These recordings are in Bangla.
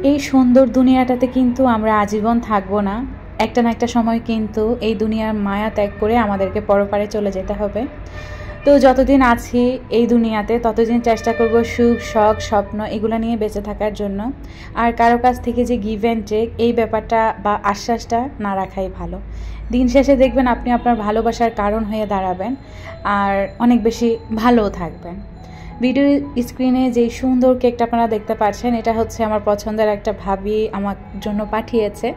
এই সুন্দর দুনিয়াটাতে কিন্তু আমরা আজীবন থাকবো না, একটা না একটা সময় কিন্তু এই দুনিয়ার মায়া ত্যাগ করে আমাদেরকে পরপারে চলে যেতে হবে। তো যতদিন আছি এই দুনিয়াতে ততদিন চেষ্টা করব সুখ শখ স্বপ্ন এগুলো নিয়ে বেঁচে থাকার জন্য। আর কারো কাছ থেকে যে গিভ অ্যান্ড টেক এই ব্যাপারটা বা আশ্বাসটা না রাখাই ভালো। দিন শেষে দেখবেন আপনি আপনার ভালোবাসার কারণ হয়ে দাঁড়াবেন আর অনেক বেশি ভালোও থাকবেন। ভিডিও স্ক্রিনে যে সুন্দর কেকটা আপনারা দেখতে পাচ্ছেন এটা হচ্ছে আমার পছন্দের একটা ভাবি আমার জন্য পাঠিয়েছে।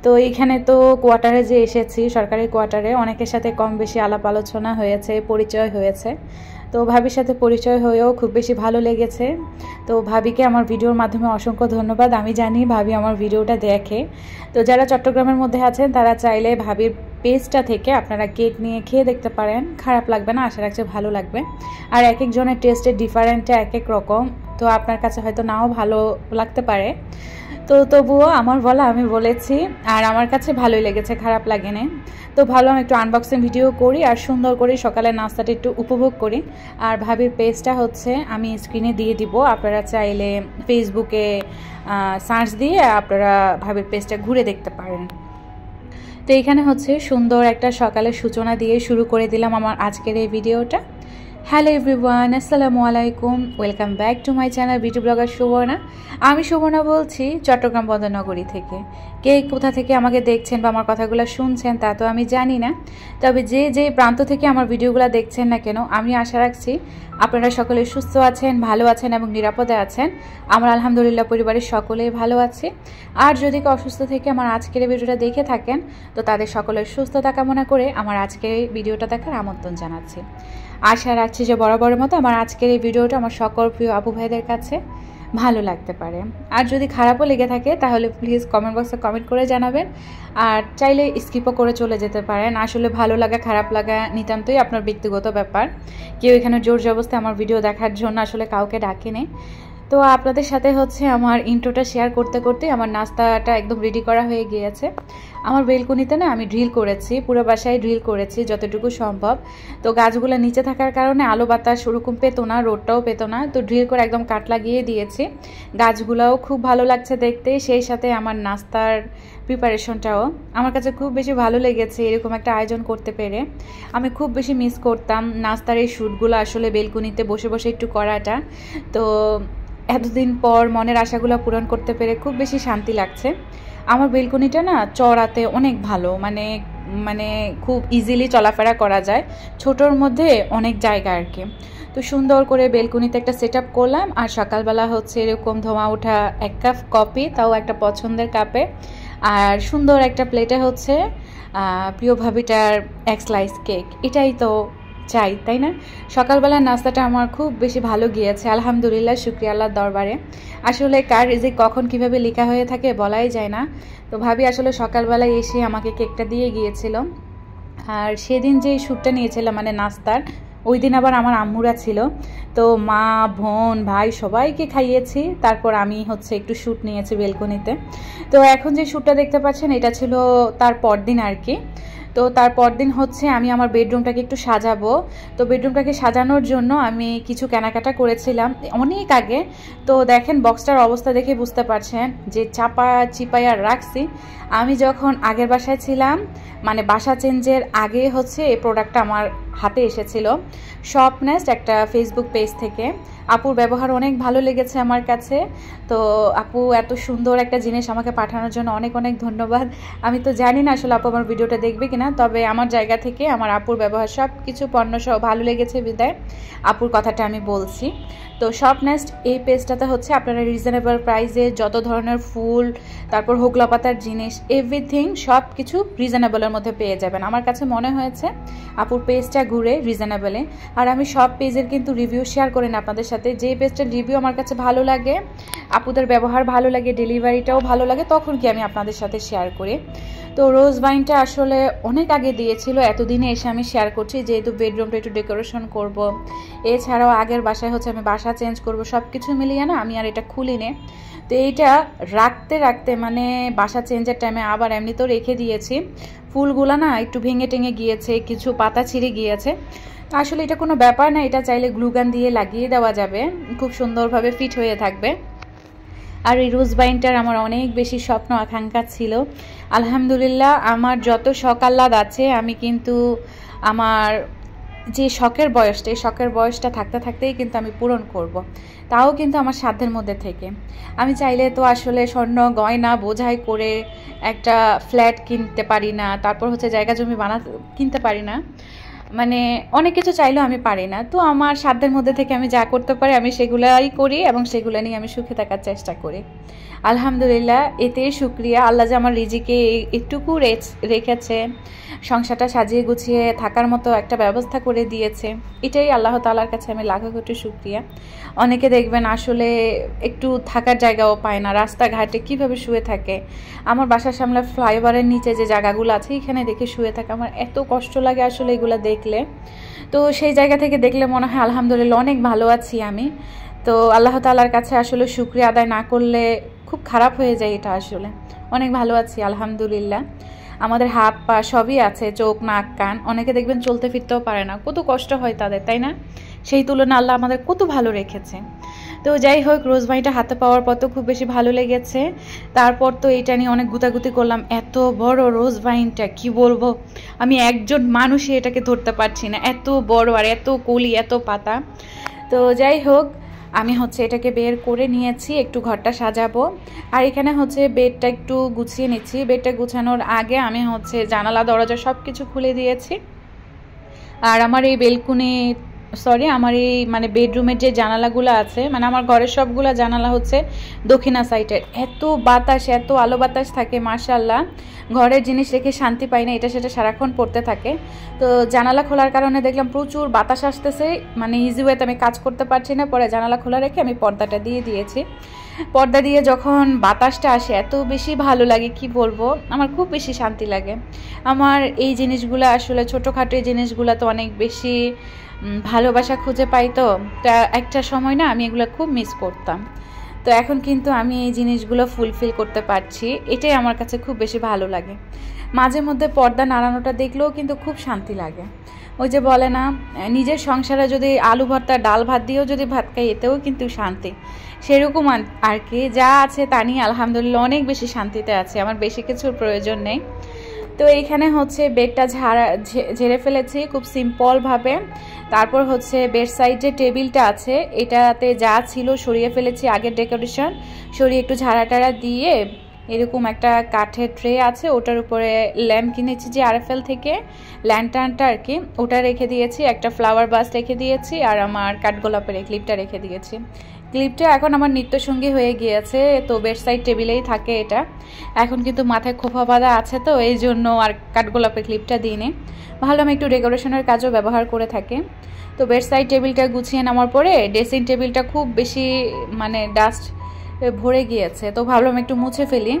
তো এইখানে তো কোয়ার্টারে যে এসেছি, সরকারি কোয়ার্টারে অনেকের সাথে কম বেশি আলাপ আলোচনা হয়েছে, পরিচয় হয়েছে। তো ভাবির সাথে পরিচয় হয়েও খুব বেশি ভালো লেগেছে। তো ভাবিকে আমার ভিডিওর মাধ্যমে অসংখ্য ধন্যবাদ। আমি জানি ভাবি আমার ভিডিওটা দেখে। তো যারা চট্টগ্রামের মধ্যে আছেন তারা চাইলে ভাবির পেজটা থেকে আপনারা কেক নিয়ে খেয়ে দেখতে পারেন, খারাপ লাগবে না, আশা রাখছি ভালো লাগবে। আর এক একজনের টেস্টের ডিফারেন্টটা এক এক রকম, তো আপনার কাছে হয়তো নাও ভালো লাগতে পারে। তো তবুও আমার বলা আমি বলেছি আর আমার কাছে ভালোই লেগেছে, খারাপ লাগেনি। তো ভাবলাম একটু আনবক্সিং ভিডিও করি আর সুন্দর করে সকালের নাস্তাটা একটু উপভোগ করি। আর ভাবির পেজটা হচ্ছে আমি স্ক্রিনে দিয়ে দিব, আপনারা চাইলে ফেসবুকে সার্চ দিয়ে আপনারা ভাবির পেজটা ঘুরে দেখতে পারেন। তো এইখানে হচ্ছে সুন্দর একটা সকালের সূচনা দিয়ে শুরু করে দিলাম আমার আজকের এই ভিডিওটা। হ্যালো এভরিওয়ান, আসসালামু আলাইকুম, welcome back to my channel beauty blogger Suborna. আমি সুবর্ণা বলছি চট্টগ্রাম বন্দরনগরী থেকে। কে কোথা থেকে আমাকে দেখছেন বা আমার কথাগুলো শুনছেন তা তো আমি জানি না, তবে যে যে প্রান্ত থেকে আমার ভিডিওগুলো দেখছেন না কেন আমি আশা রাখছি আপনারা সকলে সুস্থ আছেন, ভালো আছেন এবং নিরাপদে আছেন। আমার আলহামদুলিল্লাহ পরিবারের সকলেই ভালো আছে। আর যদি কেউ অসুস্থ থেকে আমার আজকের এই ভিডিওটা দেখে থাকেন তো তাদের সকলের সুস্থতা কামনা করে আমার আজকের এই ভিডিওটা দেখার আমন্ত্রণ জানাচ্ছি। আশা রাখছি যে বরাবরের মতো আমার আজকের এই ভিডিওটা আমার সকল প্রিয় আপু ভাইদের কাছে ভালো লাগতে পারে। আর যদি খারাপও লেগে থাকে তাহলে প্লিজ কমেন্ট বক্সে কমেন্ট করে জানাবেন। আর চাইলে স্কিপও করে চলে যেতে পারেন। আসলে ভালো লাগা খারাপ লাগা নিতান্তই আপনার ব্যক্তিগত ব্যাপার। কেউ এখানে জোর জবরদস্তি আমার ভিডিও দেখার জন্য আসলে কাউকে ডাকেনি। তো আপনাদের সাথে হচ্ছে আমার ইন্ট্রোটা শেয়ার করতে করতে আমার নাস্তাটা একদম রেডি করা হয়ে গিয়েছে। আমার বেলকনিতে না আমি ড্রিল করেছি, পুরো বাসায় ড্রিল করেছি যতটুকু সম্ভব। তো গাছগুলো নিচে থাকার কারণে আলো বাতাস ওরকম পেতো না, রোদটাও পেতো না, তো ড্রিল করে একদম কাট লাগিয়ে দিয়েছি। গাছগুলোও খুব ভালো লাগছে দেখতে, সেই সাথে আমার নাস্তার প্রিপারেশনটাও আমার কাছে খুব বেশি ভালো লেগেছে এরকম একটা আয়োজন করতে পেরে। আমি খুব বেশি মিস করতাম নাস্তার এই শ্যুটগুলো আসলে বেলকনিতে বসে বসে একটু করাটা। তো এতদিন পর মনের আশাগুলো পূরণ করতে পেরে খুব বেশি শান্তি লাগছে। আমার বেলকনিটা না চড়াতে অনেক ভালো, মানে খুব ইজিলি চলাফেরা করা যায়, ছোটোর মধ্যে অনেক জায়গা আর কি। তো সুন্দর করে বেলকনিতে একটা সেট আপ করলাম। আর সকালবেলা হচ্ছে এরকম ধোঁয়া ওঠা এক কাপ কফি, তাও একটা পছন্দের কাপে। আর সুন্দর একটা প্লেটে হচ্ছে প্রিয় ভাবিটার এক স্লাইস কেক। এটাই তো চাই, তাই না? সকালবেলার নাস্তাটা আমার খুব বেশি ভালো গিয়েছে, আলহামদুলিল্লাহ, শুকরিয়া আল্লাহর দরবারে। আসলে কার রিজিক কখন কিভাবে লেখা হয়ে থাকে বলাই যায় না। তো ভাবি আসলে সকালবেলায় এসে আমাকে কেকটা দিয়ে গিয়েছিল। আর সেদিন যে শ্যুটটা নিয়েছিলাম মানে নাস্তার, ওই দিন আবার আমার আম্মুরা ছিল। তো মা বোন ভাই সবাইকে খাইয়েছি, তারপর আমি হচ্ছে একটু শ্যুট নিয়েছি বেলকনিতে। তো এখন যে শ্যুটটা দেখতে পাচ্ছেন এটা ছিল তার পরদিন আর কি। তো তারপর দিন হচ্ছে আমি আমার বেডরুমটাকে একটু সাজাবো। তো বেডরুমটাকে সাজানোর জন্য আমি কিছু কেনাকাটা করেছিলাম অনেক আগে। তো দেখেন বক্সটার অবস্থা দেখে বুঝতে পারছেন যে চাপা চিপাইয়া রাখছি। আমি যখন আগের বাসায় ছিলাম মানে বাসা চেঞ্জের আগে হচ্ছে এই প্রোডাক্টটা আমার হাতে এসেছিল শপনেস্ট একটা ফেসবুক পেজ থেকে। আপুর ব্যবহার অনেক ভালো লেগেছে আমার কাছে। তো আপু এত সুন্দর একটা জিনিস আমাকে পাঠানোর জন্য অনেক অনেক ধন্যবাদ। আমি তো জানি না আসলে আপু আমার ভিডিওটা দেখবে কিনা, তবে আমার জায়গা থেকে আমার আপুর ব্যবহার সব কিছু পণ্য সব ভালো লেগেছে বিদায় আপুর কথাটা আমি বলছি। তো শপনেস্ট এই পেজটাতে হচ্ছে আপনারা রিজনেবল প্রাইসে যত ধরনের ফুল, তারপর হোগলা পাতার জিনিস, এভরিথিং সব কিছু রিজনেবলের মধ্যে পেয়ে যাবেন। আমার কাছে মনে হয়েছে আপুর পেজটা ঘুরে রিজনেবলে। আর আমি সব পেজের কিন্তু রিভিউ শেয়ার করি না আপনাদের সাথে। যে পেজটার রিভিউ আমার কাছে ভালো লাগে, আপুদের ব্যবহার ভালো লাগে, ডেলিভারিটাও ভালো লাগে, তখন কি আমি আপনাদের সাথে শেয়ার করি। তো রোজ বাইনটা আসলে অনেক আগে দিয়েছিল, এতদিনে এসে আমি শেয়ার করছি যেহেতু বেডরুমটা একটু ডেকোরেশন করব। এছাড়াও আগের বাসায় হচ্ছে আমি বাসা চেঞ্জ করব, সব কিছু মিলিয়ে না আমি আর এটা খুলিনি। তো এইটা রাখতে রাখতে মানে বাসা চেঞ্জের টাইমে আবার এমনিতেও রেখে দিয়েছি। ফুলগুলো না একটু ভেঙে টেঙে গিয়েছে, কিছু পাতা ছিঁড়ে গিয়েছে। আসলে এটা কোনো ব্যাপার না, এটা চাইলে গ্লুগান দিয়ে লাগিয়ে দেওয়া যাবে, খুব সুন্দরভাবে ফিট হয়ে থাকবে। আর এই রোজ বাইনটার আমার অনেক বেশি স্বপ্ন আকাঙ্ক্ষা ছিল। আলহামদুলিল্লাহ আমার যত শখ আহ্লাদ আছে আমি কিন্তু আমার যে শখের বয়সটা, এই শখের বয়সটা থাকতে থাকতেই কিন্তু আমি পূরণ করব। তাও কিন্তু আমার সাধ্যের মধ্যে থেকে। আমি চাইলে তো আসলে স্বর্ণ গয়না বোঝাই করে একটা ফ্ল্যাট কিনতে পারি না, তারপর হচ্ছে জায়গা জমি কিনতে পারি না, মানে অনেক কিছু চাইলেও আমি পারি না। তো আমার সাধ্যের মধ্যে থেকে আমি যা করতে পারি আমি সেগুলাই করি এবং সেগুলো নিয়ে আমি সুখে থাকার চেষ্টা করি। আলহামদুলিল্লাহ, এতে শুকরিয়া আল্লাহ যে আমার রিজিকে একটুকু রেখেছে, সংসারটা সাজিয়ে গুছিয়ে থাকার মতো একটা ব্যবস্থা করে দিয়েছে, এটাই আল্লাহ তাআলার কাছে আমি লাখো কোটি শুকরিয়া। অনেকে দেখবেন আসলে একটু থাকার জায়গাও পায় না, রাস্তাঘাটে কিভাবে শুয়ে থাকে। আমার বাসার সামনে ফ্লাইওভারের নিচে যে জায়গাগুলো আছে এখানে দেখে শুয়ে থাকে, আমার এত কষ্ট লাগে আসলে এগুলো দেখলে। তো সেই জায়গা থেকে দেখলে মনে হয় আলহামদুলিল্লাহ অনেক ভালো আছি আমি। তো আল্লাহ তাআলার কাছে আসলে শুকরিয়া আদায় না করলে খুব খারাপ হয়ে যায়, এটা আসলে অনেক ভালো আছি আলহামদুলিল্লাহ। আমাদের হাত পা সবই আছে, চোখ নাক কান, অনেকে দেখবেন চলতে ফিরতেও পারে না, কত কষ্ট হয় তাদের, তাই না? সেই তুলনায় আল্লাহ আমাদের কত ভালো রেখেছে। তো যাই হোক, রোজ বাইনটা হাতে পাওয়ার পর তো খুব বেশি ভালো লেগেছে। তারপর তো এটা নিয়ে অনেক গুতাগুতি করলাম। এত বড় রোজ বাইনটা কি বলবো, আমি একজন মানুষই এটাকে ধরতে পারছি না, এত বড় আর এত কলি এত পাতা। তো যাই হোক, আমি হচ্ছে এটাকে বের করে নিয়েছি, একটু ঘরটা সাজাবো। আর এখানে হচ্ছে বেডটা একটু গুছিয়ে নিচ্ছি। বেডটা গুছানোর আগে আমি হচ্ছে জানালা দরজা সব কিছু খুলে দিয়েছি। আর আমার এই আমার এই মানে বেডরুমের যে জানালাগুলো আছে, মানে আমার ঘরের সবগুলো জানালা হচ্ছে দক্ষিণা সাইডের। এত বাতাস, এত আলো বাতাস থাকে মাশাআল্লাহ, ঘরের জিনিস রেখে শান্তি পাই না, এটা সেটা সারাক্ষণ পড়তে থাকে। তো জানালা খোলার কারণে দেখলাম প্রচুর বাতাস আসতেছে, মানে ইজি ওয়েতে আমি কাজ করতে পারছি না। পরে জানালা খোলা রেখে আমি পর্দাটা দিয়ে দিয়েছি। পর্দা দিয়ে যখন বাতাসটা আসে এত বেশি ভালো লাগে, কি বলবো, আমার খুব বেশি শান্তি লাগে। আমার এই জিনিসগুলো আসলে ছোটোখাটো এই জিনিসগুলো তো অনেক বেশি ভালোবাসা খুঁজে পাই। তো একটা সময় না আমি এগুলো খুব মিস করতাম। তো এখন কিন্তু আমি এই জিনিসগুলো ফুলফিল করতে পারছি, এটাই আমার কাছে খুব বেশি ভালো লাগে। মাঝে মধ্যে পর্দা নাড়ানোটা দেখলেও কিন্তু খুব শান্তি লাগে। ওই যে বলে না, নিজের সংসারে যদি আলু ভর্তা ডাল ভাত দিয়েও যদি ভাত খাই এতেও কিন্তু শান্তি। সেরকম আর কি, যা আছে তা নিয়ে আলহামদুলিল্লাহ অনেক বেশি শান্তিতে আছে, আমার বেশি কিছুর প্রয়োজন নেই। তো এইখানে হচ্ছে বেডটা ঝেড়ে ফেলেছি খুব সিম্পলভাবে। তারপর হচ্ছে বেড সাইড যে টেবিলটা আছে এটাতে যা ছিল সরিয়ে ফেলেছি, আগের ডেকোরেশন সরিয়ে একটু ঝাড়া টাড়া দিয়ে এরকম একটা কাঠের ট্রে আছে, ওটার উপরে ল্যাম্প কিনেছি যে আরএফএল থেকে, ল্যান্টার্নটা আর কি, ওটা রেখে দিয়েছি। একটা ফ্লাওয়ার বাস রেখে দিয়েছি, আর আমার কাঠগোলাপের এই ক্লিপটা রেখে দিয়েছি। ক্লিপটা এখন আমার নিত্যসঙ্গী হয়ে গিয়েছে, তো বেড সাইড টেবিলেই থাকে এটা। এখন কিন্তু মাথায় খোপা বাঁধা আছে, তো এই জন্য আর কাঠগোলাপের ক্লিপটা দিইনি, ভাবলাম একটু ডেকোরেশনের কাজও ব্যবহার করে থাকে। তো বেড সাইড টেবিলটা গুছিয়ে নেওয়ার পরে ড্রেসিং টেবিলটা খুব বেশি মানে ডাস্ট ভরে গিয়েছে, তো ভাবলাম একটু মুছে ফেলি।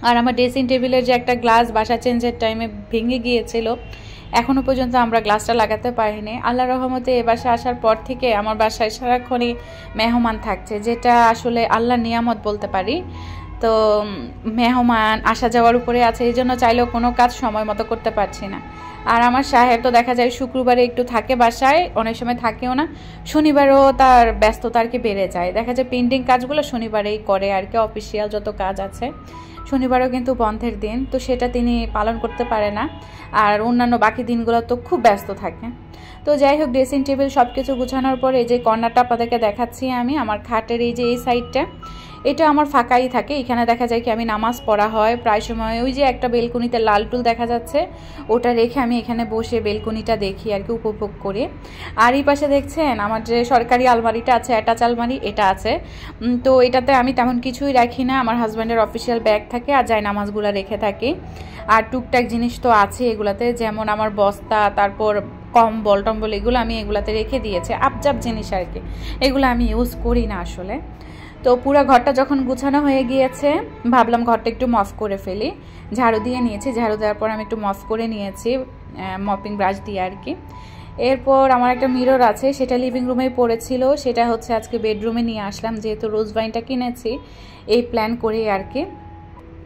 আর আমার ড্রেসিং টেবিলের যে একটা গ্লাস বাসা চেঞ্জের টাইমে ভেঙে গিয়েছিল, এখনও পর্যন্ত আমরা গ্লাসটা লাগাতে পারিনি। আল্লাহর রহমতে এ বাসায় আসার পর থেকে আমার বাসায় সারাক্ষণই মেহমান থাকছে, যেটা আসলে আল্লাহর নিয়ামত বলতে পারি। তো মেহমান আসা যাওয়ার উপরে আছে, এই জন্য চাইলেও কোনো কাজ সময় মতো করতে পারছি না। আর আমার সাহেব তো দেখা যায় শুক্রবারে একটু থাকে বাসায়, অনেক সময় থাকেও না, শনিবারও তার ব্যস্ততা আর কি বেড়ে যায়। দেখা যায় পেন্টিং কাজগুলো শনিবারেই করে আর কি, অফিসিয়াল যত কাজ আছে। শনিবারও কিন্তু বন্ধের দিন, তো সেটা তিনি পালন করতে পারে না, আর অন্যান্য বাকি দিনগুলো তো খুব ব্যস্ত থাকে। তো যাই হোক, ড্রেসিং টেবিল সব কিছু গুছানোর পরে এই যে কর্নারটা আপনাদেরকে দেখাচ্ছি আমি, আমার খাটের এই যে এই সাইডটা, এটা আমার ফাঁকাই থাকে। এখানে দেখা যায় কি আমি নামাজ পড়া হয় প্রায় সময়, ওই যে একটা বেলকুনিতে লাল টুল দেখা যাচ্ছে ওটা রেখে আমি এখানে বসে বেলকুনিটা দেখি আর কি, উপভোগ করি। আর এই পাশে দেখছেন আমার যে সরকারি আলমারিটা আছে, অ্যাটাচ আলমারি, এটা আছে। তো এটাতে আমি তেমন কিছুই রাখি না, আমার হাজব্যান্ডের অফিসিয়াল ব্যাগ থাকে আর যায় নামাজগুলো রেখে থাকি। আর টুকটাক জিনিস তো আছে এগুলাতে, যেমন আমার বস্তা, তারপর কম্বল টম্বল, এগুলো আমি এগুলাতে রেখে দিয়েছি, আপজাপ জিনিস আর কি, এগুলো আমি ইউজ করি না আসলে। তো পুরো ঘরটা যখন গুছানো হয়ে গিয়েছে ভাবলাম ঘরটা একটু মফ করে ফেলি, ঝাড়ু দিয়ে নিয়েছি। ঝাড়ু দেওয়ার পর আমি একটু মফ করে নিয়েছি মপিং ব্রাশ দিয়ে আর কি। এরপর আমার একটা মিরর আছে, সেটা লিভিং রুমেই পড়েছিল, সেটা হচ্ছে আজকে বেডরুমে নিয়ে আসলাম, যেহেতু রোজ বাইনটা কিনেছি এই প্ল্যান করেই আর কি।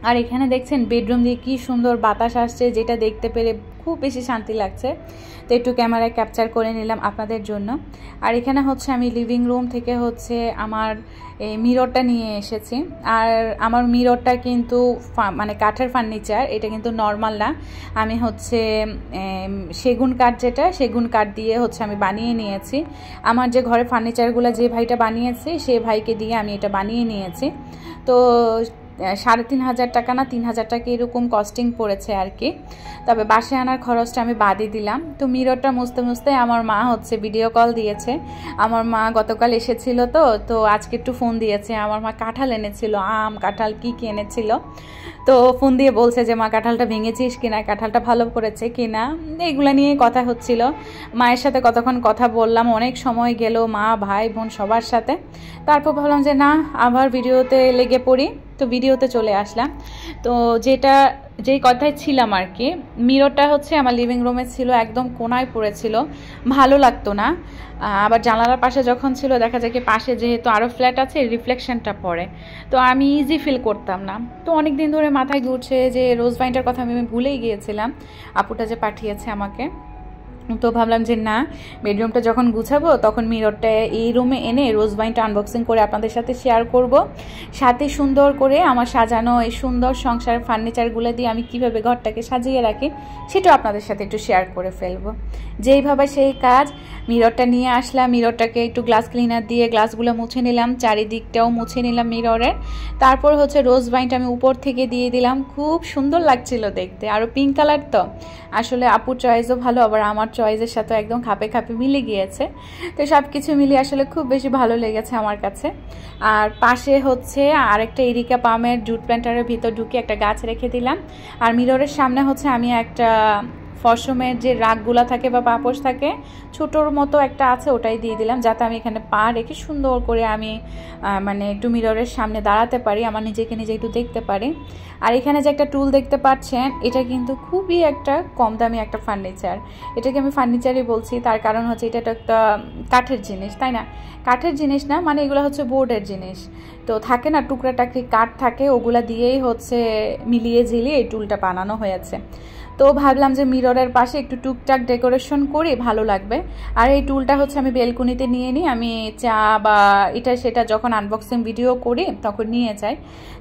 আর এখানে দেখছেন বেডরুম দিয়ে কি সুন্দর বাতাস আসছে, যেটা দেখতে পেরে খুব খুব বেশি শান্তি লাগছে। তো একটু ক্যামেরায় ক্যাপচার করে নিলাম আপনাদের জন্য। আর এখানে হচ্ছে আমি লিভিং রুম থেকে হচ্ছে আমার এই মিররটা নিয়ে এসেছি। আর আমার মিররটা কিন্তু মানে কাঠের ফার্নিচার, এটা কিন্তু নর্মাল না। আমি হচ্ছে সেগুন কাঠ, যেটা সেগুন কাঠ দিয়ে হচ্ছে আমি বানিয়ে নিয়েছি। আমার যে ঘরে ফার্নিচারগুলো যে ভাইটা বানিয়েছে সেই ভাইকে দিয়ে আমি এটা বানিয়ে নিয়েছি। তো 3,500 টাকা না 3,000 টাকা এরকম কস্টিং পড়েছে আর কি। তবে বাসায় আনার খরচটা আমি বাদই দিলাম। তো মিররটা মুছতে মুছতে আমার মা হচ্ছে ভিডিও কল দিয়েছে। আমার মা গতকাল এসেছিল, তো আজকে একটু ফোন দিয়েছে। আমার মা কাঁঠাল এনেছিল, আম কাঁঠাল কি এনেছিল। তো ফোন দিয়ে বলছে যে মা কাঁঠালটা ভেঙেছিস কিনা, কাঁঠালটা ভালো করেছে কিনা, এগুলো নিয়ে কথা হচ্ছিল। মায়ের সাথে কতক্ষণ কথা বললাম, অনেক সময় গেল মা ভাই বোন সবার সাথে। তারপর ভাবলাম যে না, আবার ভিডিওতে লেগে পড়ি। তো ভিডিওতে চলে আসলাম। তো যেই কথায় ছিলাম আর কি, মিররটা হচ্ছে আমার লিভিং রুমে ছিল, একদম কোনায় পড়েছিল, ভালো লাগতো না। আবার জানালার পাশে যখন ছিল দেখা যায় কি পাশে যেহেতু আরও ফ্ল্যাট আছে, রিফ্লেকশনটা পড়ে, তো আমি ইজি ফিল করতাম না। তো অনেক দিন ধরে মাথায় ঘুরছে যে রোজ ভাইনটার কথা আমি ভুলেই গিয়েছিলাম, আপুটা যে পাঠিয়েছে আমাকে। তো ভাবলাম যে না, বেডরুমটা যখন গুছাবো তখন মিররটা এই রুমে এনে রোজ বাইনটা আনবক্সিং করে আপনাদের সাথে শেয়ার করব। সাথে সুন্দর করে আমার সাজানো এই সুন্দর সংসারের ফার্নিচারগুলো দিয়ে আমি কিভাবে ঘরটাকে সাজিয়ে রাখি সেটাও আপনাদের সাথে একটু শেয়ার করে ফেলবো। যেইভাবে সেই কাজ, মিররটা নিয়ে আসলাম, মিররটাকে একটু গ্লাস ক্লিনার দিয়ে গ্লাসগুলো মুছে নিলাম, চারিদিকটাও মুছে নিলাম মিররের। তারপর হচ্ছে রোজ বাইনটা আমি উপর থেকে দিয়ে দিলাম, খুব সুন্দর লাগছিল দেখতে। আরও পিঙ্ক কালার, তো আসলে আপুর চয়েসও ভালো, আবার আমার চয়েসের সাথে একদম খাপে খাপে মিলে গিয়েছে। তো সব কিছু মিলিয়ে আসলে খুব বেশি ভালো লেগেছে আমার কাছে। আর পাশে হচ্ছে আরেকটা এরিকা পামের জুট প্ল্যান্টারের ভিতর ঢুকে একটা গাছ রেখে দিলাম। আর মিররের সামনে হচ্ছে আমি একটা ফসমের যে রাগগুলা থাকে বা পাপোশ থাকে ছোটোর মতো একটা আছে, ওটাই দিয়ে দিলাম, যাতে আমি এখানে পা রেখে সুন্দর করে আমি মানে একটু মিররের সামনে দাঁড়াতে পারি, আমার নিজেকে নিজে একটু দেখতে পারি। আর এখানে যে একটা টুল দেখতে পাচ্ছেন, এটা কিন্তু খুবই একটা কম দামি একটা ফার্নিচার। এটাকে আমি ফার্নিচারই বলছি, তার কারণ হচ্ছে এটা একটা কাঠের জিনিস, তাই না? কাঠের জিনিস না, মানে এগুলো হচ্ছে বোর্ডের জিনিস। তো থাকে না টুকরা টাকরি কাঠ থাকে, ওগুলা দিয়েই হচ্ছে মিলিয়ে ঝিলিয়ে এই টুলটা বানানো হয়েছে। তো ভাবলাম যে মিররের পাশে একটু টুকটাক ডেকোরেশন করি, ভালো লাগবে। আর এই টুলটা হচ্ছে আমি বেলকুনিতে নিয়ে নিই, আমি চা বা এটা সেটা যখন আনবক্সিং ভিডিও করি তখন নিয়ে যাই।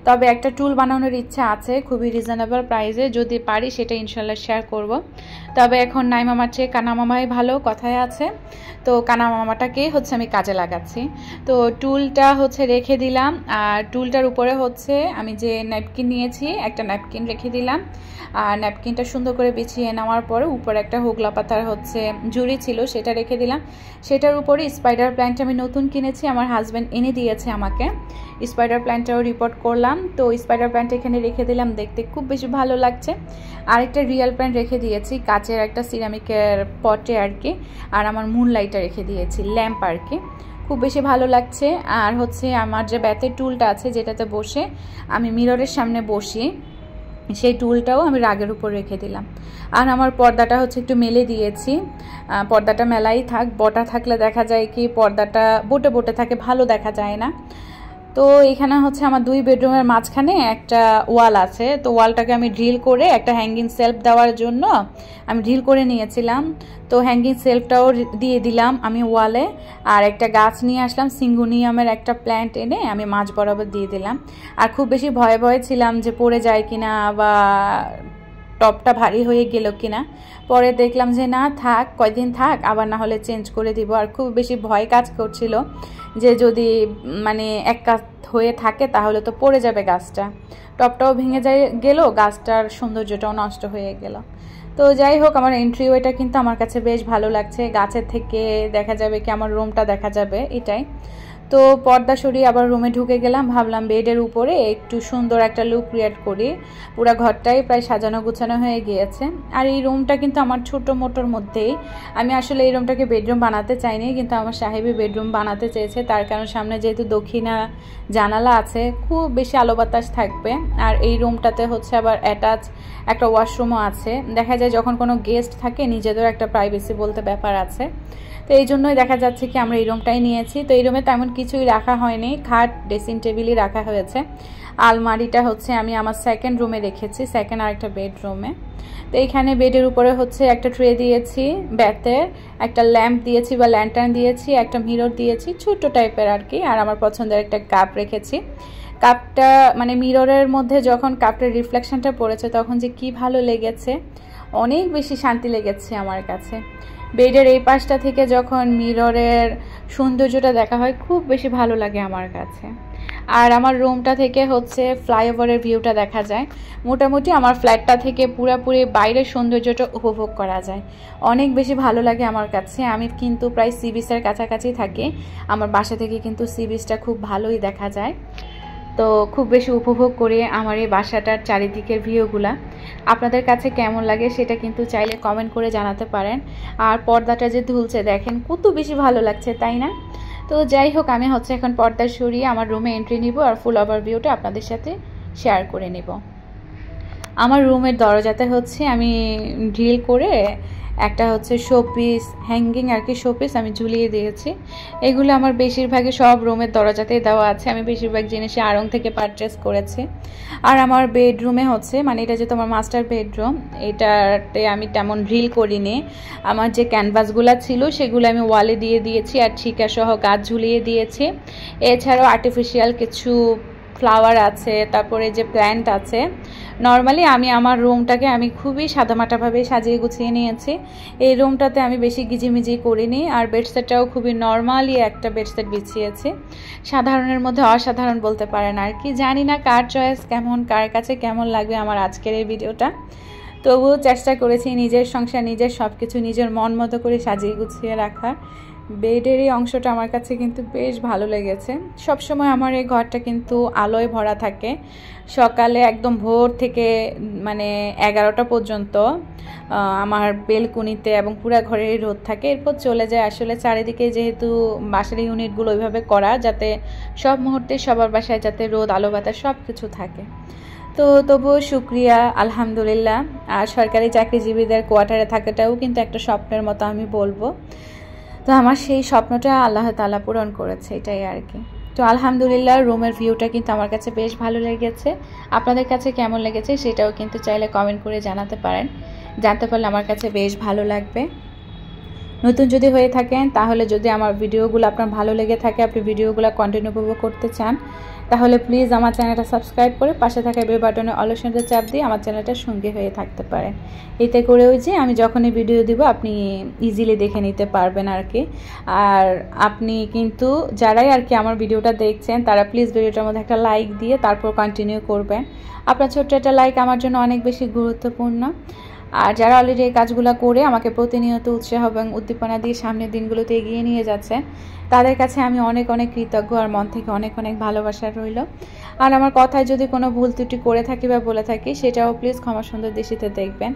তবে একটা টুল বানানোর ইচ্ছা আছে খুবই রিজনেবল প্রাইসে, যদি পারি সেটা ইনশাল্লাহ শেয়ার করব। তবে এখন নাই মামার চেয়ে কানা মামাই ভালো কথায় আছে, তো কানা মামাটাকে হচ্ছে আমি কাজে লাগাচ্ছি। তো টুলটা হচ্ছে রেখে দিলাম, আর টুলটার উপরে হচ্ছে আমি যে ন্যাপকিন নিয়েছি একটা ন্যাপকিন রেখে দিলাম। আর ন্যাপকিনটা সুন্দর করে বিছিয়ে নেওয়ার পরে উপরে একটা হোগলা পাতার হচ্ছে ঝুড়ি ছিল, সেটা রেখে দিলাম। সেটার উপরে স্পাইডার প্ল্যান্ট আমি নতুন কিনেছি, আমার হাজব্যান্ড এনে দিয়েছে আমাকে। স্পাইডার প্ল্যান্টটাও রিপোর্ট করলাম। তো স্পাইডার প্ল্যান্ট এখানে রেখে দিলাম, দেখতে খুব বেশি ভালো লাগছে। আরেকটা রিয়েল প্ল্যান্ট রেখে দিয়েছি কাচের একটা সিরামিকের পটে আর কি। আর আমার মুন লাইটটা রেখে দিয়েছি, ল্যাম্প আর কি, খুব বেশি ভালো লাগছে। আর হচ্ছে আমার যে ব্যাতের টুলটা আছে যেটাতে বসে আমি মিররের সামনে বসি, সেই টুলটাও আমি রাগের উপর রেখে দিলাম। আর আমার পর্দাটা হচ্ছে একটু মেলে দিয়েছি, পর্দাটা মেলাই থাক, বটা থাকলে দেখা যায় কি পর্দাটা বটে বটে থাকে, ভালো দেখা যায় না। তো এখানে হচ্ছে আমার 2 বেডরুমের মাঝখানে একটা ওয়াল আছে, তো ওয়ালটাকে আমি ড্রিল করে একটা হ্যাঙ্গিং সেলফ দেওয়ার জন্য আমি ড্রিল করে নিয়েছিলাম। তো হ্যাঙ্গিং সেলফটাও দিয়ে দিলাম আমি ওয়ালে। আর একটা গাছ নিয়ে আসলাম, সিঙ্গুনিয়ামের একটা প্ল্যান্ট এনে আমি মাঝ বরাবর দিয়ে দিলাম। আর খুব বেশি ভয়ে ভয়ে ছিলাম যে পড়ে যায় কিনা বা টপটা ভারী হয়ে গেল কিনা। পরে দেখলাম যে না থাক, কয়দিন থাক, আবার না হলে চেঞ্জ করে দিব। আর খুব বেশি ভয় কাজ করছিল যে যদি মানে এক কাজ হয়ে থাকে তাহলে তো পড়ে যাবে গাছটা, টপটাও ভেঙে গেল, গাছটার সৌন্দর্যটাও নষ্ট হয়ে গেল। তো যাই হোক, আমার এন্ট্রিওয়েটা কিন্তু আমার কাছে বেশ ভালো লাগছে, গাছের থেকে দেখা যাবে কি আমার রুমটা দেখা যাবে, এটাই। তো পর্দা সরিয়ে আবার রুমে ঢুকে গেলাম, ভাবলাম বেডের উপরে একটু সুন্দর একটা লুক ক্রিয়েট করি। পুরো ঘরটাই প্রায় সাজানো গুছানো হয়ে গিয়েছে। আর এই রুমটা কিন্তু আমার ছোটো মোটোর মধ্যেই, আমি আসলে এই রুমটাকে বেডরুম বানাতে চাইনি, কিন্তু আমার সাহেবী বেডরুম বানাতে চেয়েছে, তার কারণ সামনে যেহেতু দক্ষিণা জানালা আছে, খুব বেশি আলো বাতাস থাকবে। আর এই রুমটাতে হচ্ছে আবার অ্যাটাচ একটা ওয়াশরুমও আছে, দেখা যায় যখন কোনো গেস্ট থাকে নিজেদের একটা প্রাইভেসি বলতে ব্যাপার আছে। তো এই জন্যই দেখা যাচ্ছে কি আমরা এই রুমটাই নিয়েছি। তো এই রুমে তেমন কিছুই রাখা হয়নি, খাট ড্রেসিং টেবিলই রাখা হয়েছে। আলমারিটা হচ্ছে আমি আমার সেকেন্ড রুমে রেখেছি, সেকেন্ড আরেকটা বেডরুমে। তো এইখানে বেডের উপরে হচ্ছে একটা ট্রে দিয়েছি বেতের, একটা ল্যাম্প দিয়েছি বা ল্যান্টার্ন দিয়েছি, একটা মিরর দিয়েছি ছোট্ট টাইপের আর কি, আর আমার পছন্দের একটা কাপ রেখেছি। কাপটা মানে মিররের মধ্যে যখন কাপটার রিফ্লেকশনটা পড়েছে তখন যে কি ভালো লেগেছে, অনেক বেশি শান্তি লেগেছে আমার কাছে। বেডের এই পাশটা থেকে যখন মিররের সৌন্দর্যটা দেখা হয় খুব বেশি ভালো লাগে আমার কাছে। আর আমার রুমটা থেকে হচ্ছে ফ্লাইওভারের ভিউটা দেখা যায়। মোটামুটি আমার ফ্ল্যাটটা থেকে পুরোপুরি বাইরের সৌন্দর্যটা উপভোগ করা যায়, অনেক বেশি ভালো লাগে আমার কাছে। আমি কিন্তু প্রায় সি বিচের কাছাকাছি থাকি, আমার বাসা থেকে কিন্তু সি বিচটা খুব ভালোই দেখা যায়। তো খুব বেশি উপভোগ করে আমার এই বাসাটার চারিদিকের ভিউগুলা আপনাদের কাছে কেমন লাগে সেটা কিন্তু চাইলে কমেন্ট করে জানাতে পারেন। আর পর্দাটা যে ঝুলছে দেখেন কত বেশি ভালো লাগছে, তাই না? তো যাই হোক, আমি হচ্ছে এখন পর্দা সরিয়ে আমার রুমে এন্ট্রি নিব আর ফুল ওভারভিউটা আপনাদের সাথে শেয়ার করে নেব। আমার রুমের দরজাতে হচ্ছে আমি ড্রিল করে একটা হচ্ছে শোপিস হ্যাঙ্গিং আর কি, শোপিস আমি ঝুলিয়ে দিয়েছি। এগুলো আমার বেশিরভাগই সব রুমের দরজাতেই দেওয়া আছে, আমি বেশিরভাগ জিনিসই আড়ং থেকে পারচেস করেছি। আর আমার বেডরুমে হচ্ছে মানে এটা যেহেতু আমার মাস্টার বেডরুম, এটাতে আমি তেমন ড্রিল করিনি। আমার যে ক্যানভাসগুলো ছিল সেগুলো আমি ওয়ালে দিয়ে দিয়েছি আর ঠিকা সহ গাছ ঝুলিয়ে দিয়েছি। এছাড়াও আর্টিফিশিয়াল কিছু ফ্লাওয়ার আছে, তারপরে যে প্ল্যান্ট আছে। নর্মালি আমি আমার রুমটাকে আমি খুবই সাদামাটাভাবে সাজিয়ে গুছিয়ে নিয়েছি। এই রুমটাতে আমি বেশি গিজিমিজি করিনি, আর বেডসেটটাও খুবই নর্মালি একটা বেডসেট বিছিয়েছি, সাধারণের মধ্যে অসাধারণ বলতে পারেন আর কি। জানি না কার চয়েস কেমন, কার কাছে কেমন লাগবে আমার আজকের এই ভিডিওটা, তবুও চেষ্টা করেছি নিজের সংসার নিজের সব কিছু নিজের মন মতো করে সাজিয়ে গুছিয়ে রাখার। বেডের এই অংশটা আমার কাছে কিন্তু বেশ ভালো লেগেছে। সবসময় আমার এই ঘরটা কিন্তু আলোয় ভরা থাকে, সকালে একদম ভোর থেকে মানে 11টা পর্যন্ত আমার বেলকুনিতে এবং পুরা ঘরের রোদ থাকে, এরপর চলে যায় আসলে চারিদিকে, যেহেতু বাসার ইউনিটগুলো ওইভাবে করা যাতে সব মুহূর্তে সবার বাসায় যাতে রোদ আলো বাতাস সব কিছু থাকে। তো তবুও শুক্রিয়া, আলহামদুলিল্লাহ। আর সরকারি চাকরিজীবীদের কোয়ার্টারে থাকাটাও কিন্তু একটা স্বপ্নের মতো আমি বলবো। তো আমার সেই স্বপ্নটা আল্লাহ তাআলা পূরণ করেছে, এটাই আর কি। তো আলহামদুলিল্লাহ, রুমের ভিউটা কিন্তু আমার কাছে বেশ ভালো লেগেছে। আপনাদের কাছে কেমন লেগেছে সেটাও কিন্তু চাইলে কমেন্ট করে জানাতে পারেন, জানতে পারলে আমার কাছে বেশ ভালো লাগবে। নতুন যদি হয়ে থাকেন তাহলে যদি আমার ভিডিওগুলো আপনার ভালো লেগে থাকে, আপনি ভিডিওগুলো কন্টিনিউ উপভোগ করতে চান, তাহলে প্লিজ আমার চ্যানেলটা সাবস্ক্রাইব করে পাশে থাকা বেল বাটনে অল অপশনটা চাপ দিয়ে আমার চ্যানেলটার সঙ্গে হয়ে থাকতে পারেন। এতে করেও যে আমি যখনই ভিডিও দিব আপনি ইজিলি দেখে নিতে পারবেন আর কি। আর আপনি কিন্তু যারাই আর কি আমার ভিডিওটা দেখছেন তারা প্লিজ ভিডিওটার মধ্যে একটা লাইক দিয়ে তারপর কন্টিনিউ করবেন। আপনার ছোট্ট একটা লাইক আমার জন্য অনেক বেশি গুরুত্বপূর্ণ। আর যারা অলরেডি এই কাজগুলো করে আমাকে প্রতিনিয়ত উৎসাহ এবং উদ্দীপনা দিয়ে সামনের দিনগুলোতে এগিয়ে নিয়ে যাচ্ছেন, তাদের কাছে আমি অনেক অনেক কৃতজ্ঞ, আর মন থেকে অনেক অনেক ভালোবাসা রইল। আর আমার কথায় যদি কোনো ভুল ত্রুটি করে থাকি বা বলে থাকি সেটাও প্লিজ ক্ষমা সুন্দর দৃষ্টিতে দেখবেন।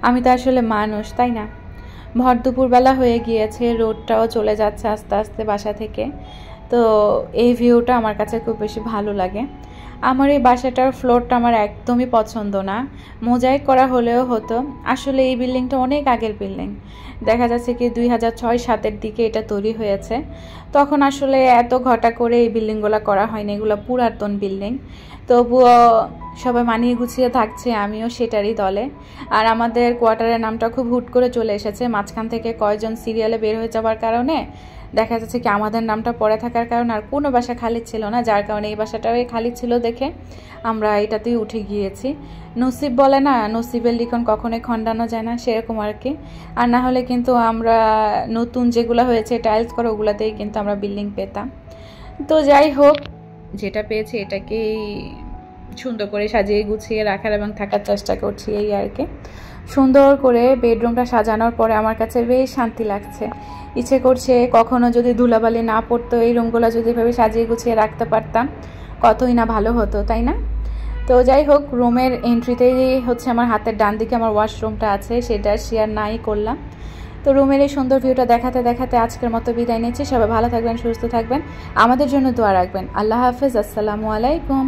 আমি তো আসলে মানুষ, তাই না? ভর দুপুরবেলা হয়ে গিয়েছে, রোদটাও চলে যাচ্ছে আস্তে আস্তে বাসা থেকে। তো এই ভিউটা আমার কাছে খুব বেশি ভালো লাগে। আমার এই বাসাটার ফ্লোরটা আমার একদমই পছন্দ না, মোজাইক করা হলেও হতো। আসলে এই বিল্ডিংটা অনেক আগের বিল্ডিং, দেখা যাচ্ছে কি 2006-07 দিকে এটা তৈরি হয়েছে। তখন আসলে এত ঘটা করে এই বিল্ডিংগুলো করা হয়নি, এগুলো পুরাতন বিল্ডিং। তবুও সবাই মানিয়ে গুছিয়ে থাকছে, আমিও সেটারই দলে। আর আমাদের কোয়ার্টারের নামটা খুব হুট করে চলে এসেছে, মাঝখান থেকে কয়েকজন সিরিয়ালে বের হয়ে যাওয়ার কারণে দেখা যাচ্ছে কি আমাদের নামটা পড়ে থাকার কারণে আর কোনো বাসা খালি ছিল না, যার কারণে এই বাসাটাও খালি ছিল দেখে আমরা এটাতেই উঠে গিয়েছি। নসিব বলে না, নসিবের লিখন কখনোই খণ্ডানো যায় না, সেরকম আর কি। আর না হলে কিন্তু আমরা নতুন যেগুলো হয়েছে টাইলস করা ওগুলোতেই কিন্তু আমরা বিল্ডিং পেতাম। তো যাই হোক, যেটা পেয়েছি এটাকেই সুন্দর করে সাজিয়ে গুছিয়ে রাখার এবং থাকার চেষ্টা করছি, এই আর কি। সুন্দর করে বেডরুমটা সাজানোর পরে আমার কাছে বেশ শান্তি লাগছে। ইচ্ছে করছে কখনো যদি ধুলাবালি না পড়তো, এই রুমগুলো যদি এভাবে সাজিয়ে গুছিয়ে রাখতে পারতাম কতই না ভালো হতো, তাই না? তো যাই হোক, রুমের এন্ট্রিতেই হচ্ছে আমার হাতের ডান দিকে আমার ওয়াশরুমটা আছে, সেটা শেয়ার নাই করলাম। তো রুমের এই সুন্দর ভিউটা দেখাতে দেখাতে আজকের মতো বিদায় নিচ্ছি। সবাই ভালো থাকবেন, সুস্থ থাকবেন, আমাদের জন্য দোয়া রাখবেন। আল্লাহ হাফেজ, আসসালামু আলাইকুম।